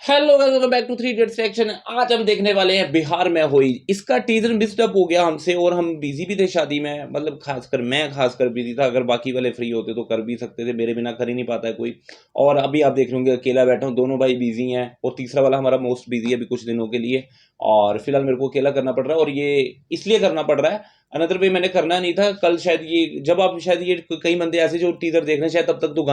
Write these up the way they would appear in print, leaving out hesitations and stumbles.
Hello guys, welcome back to Three Idiots reaction. आज हम देखने वाले हैं बिहार में हुई। इसका टीजर मिस्ड अप हो गया हमसे और हम बिजी भी थे शादी में। मतलब खासकर बिजी था। अगर बाकी वाले फ्री होते तो कर भी सकते थे, मेरे बिना कर ही नहीं पाता है कोई। और अभी आप देख लेंगे अकेला बैठा हूँ, दोनों भाई बिजी हैं और तीसरा वाला हमारा मोस्ट बिजी है अभी कुछ दिनों के लिए। और फिलहाल मेरे को अकेला करना पड़ रहा है और ये इसलिए करना पड़ रहा है, अनदर पे मैंने करना नहीं था। कल शायद ये जब आप शायद ये कई बंदे ऐसे जो टीजर देख रहे हैं शायद तब तक तो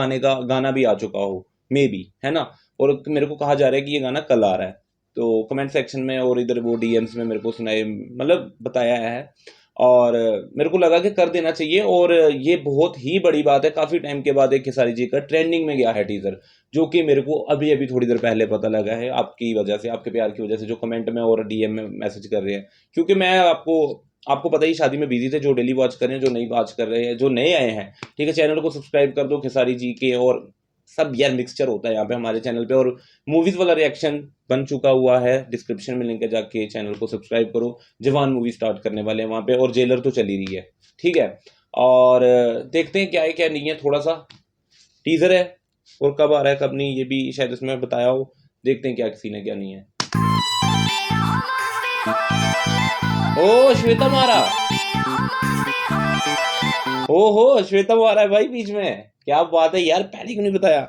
गाना भी आ चुका हो, मे बी, है ना। और मेरे को कहा जा रहा है कि ये गाना कल आ रहा है, तो कमेंट सेक्शन में और इधर वो डीएम्स में मेरे को सुनाए, मतलब बताया है। और मेरे को लगा कि कर देना चाहिए। और ये बहुत ही बड़ी बात है, काफ़ी टाइम के बाद एक खेसारी जी का ट्रेंडिंग में गया है टीज़र, जो कि मेरे को अभी अभी थोड़ी देर पहले पता लगा है, आपकी वजह से, आपके प्यार की वजह से, जो कमेंट में और डीएम में मैसेज कर रहे हैं। क्योंकि मैं आपको आपको पता ही शादी में बिजी थे। जो डेली वॉच कर रहे हैं, जो नहीं वॉच कर रहे हैं, जो नए आए हैं, ठीक है, चैनल को सब्सक्राइब कर दो खेसारी जी के। और सब यार मिक्सचर होता है यहाँ पे हमारे चैनल पे। और मूवीज वाला रिएक्शन बन चुका हुआ है, डिस्क्रिप्शन में लिंक है, जाके चैनल को सब्सक्राइब करो। जवान मूवी स्टार्ट करने वाले हैं वहाँ पे, और जेलर तो चली रही है, ठीक है। और देखते हैं क्या है क्या नहीं है। थोड़ा सा टीजर है और कब आ रहा है कब नहीं ये भी शायद इसमें बताया हो। देखते हैं क्या सीन है क्या नहीं है। ओ श्वेता मारा, ओहो श्वेता मारा है भाई बीच में, क्या बात है यार, पहले क्यों नहीं बताया।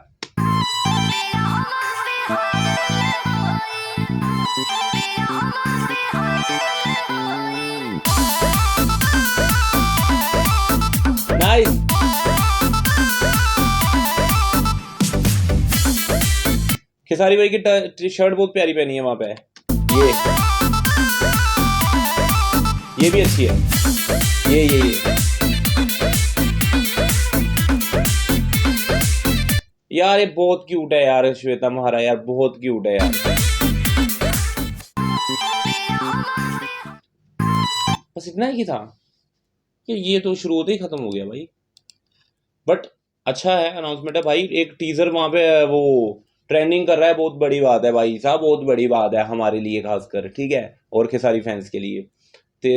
नाइस। खेसारी भाई की शर्ट बहुत प्यारी पहनी है वहां पे। ये भी अच्छी है। ये यार ये बहुत क्यूट है यार, श्वेता महारा यार बहुत क्यूट है यार। बस इतना ही था कि ये तो शुरू होते ही खत्म हो गया भाई। बट अच्छा है, अनाउंसमेंट है भाई। एक टीजर वहां पे वो ट्रेंडिंग कर रहा है, बहुत बड़ी बात है भाई साहब, बहुत बड़ी बात है हमारे लिए खासकर, ठीक है, और खेसारी फैंस के लिए। तो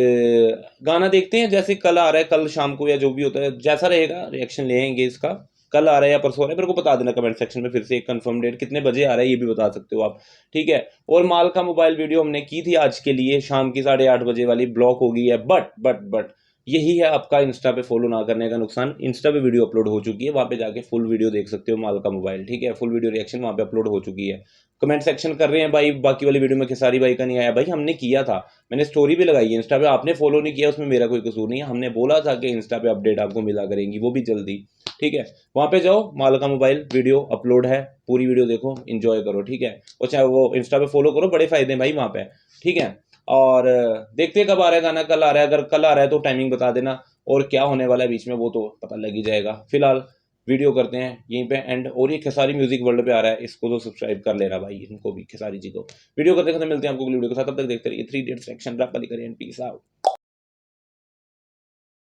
गाना देखते हैं, जैसे कल आ रहा है, कल शाम को या जो भी होता है जैसा रहेगा रिएक्शन लेंगे इसका। कल आ रहा है या परसों आ रहा है, मेरे को बता देना कमेंट सेक्शन में फिर से एक कंफर्म डेट, कितने बजे आ रहा है ये भी बता सकते हो आप, ठीक है। और माल का मोबाइल वीडियो हमने की थी आज के लिए शाम की 8:30 बजे वाली, ब्लॉक हो गई है। बट यही है आपका इंस्टा पे फॉलो ना करने का नुकसान। इंस्टा पे वीडियो अपलोड हो चुकी है, वहाँ पे जाके फुल वीडियो देख सकते हो माल का मोबाइल, ठीक है। फुल वीडियो रिएक्शन वहाँ पे अपलोड हो चुकी है। कमेंट सेक्शन कर रहे हैं भाई बाकी वाली वीडियो में खेसारी भाई का नहीं आया, भाई हमने किया था, मैंने स्टोरी भी लगाई है इंस्टा पे, आपने फॉलो नहीं किया, उसमें मेरा कोई कसूर नहीं है। हमने बोला था कि इंस्टा पे अपडेट आपको मिला करेंगी, वो भी जल्दी, ठीक है। वहाँ पे जाओ, माल का मोबाइल वीडियो अपलोड है, पूरी वीडियो देखो, एंजॉय करो, ठीक है। और चाहे वो इंस्टा पे फॉलो करो, बड़े फायदे हैं भाई वहाँ पे, ठीक है। और देखते हैं कब आ रहा है गाना, कल आ रहा है। अगर कल आ रहा है तो टाइमिंग बता देना, और क्या होने वाला है बीच में वो तो पता लग ही जाएगा। फिलहाल वीडियो करते हैं यहीं पे एंड। और ये खेसारी म्यूजिक वर्ल्ड पे आ रहा है, इसको तो सब्सक्राइब कर लेना भाई, इनको भी, खेसारी जी को। वीडियो करते करते मिलते हैं आपको वीडियो के साथ, तब तक देखते रहिए थ्री इडियट्स रिएक्शन। रैप वाली करें, पीस आउट।